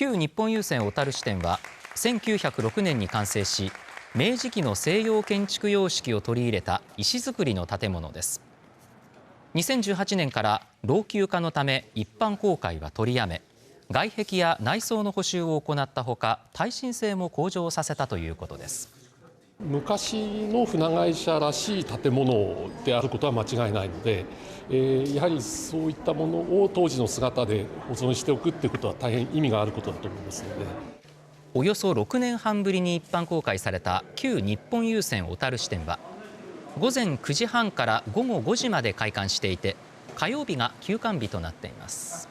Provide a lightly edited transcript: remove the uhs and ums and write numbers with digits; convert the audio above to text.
旧日本郵船小樽支店は1906年に完成し、明治期の西洋建築様式を取り入れた石造りの建物です。2018年から老朽化のため一般公開は取りやめ、外壁や内装の補修を行ったほか、耐震性も向上させたということです。昔の船会社らしい建物であることは間違いないので、やはりそういったものを当時の姿で保存しておくということは大変意味があることだと思いますので。およそ6年半ぶりに一般公開された旧日本郵船小樽支店は、午前9時半から午後5時まで開館していて、火曜日が休館日となっています。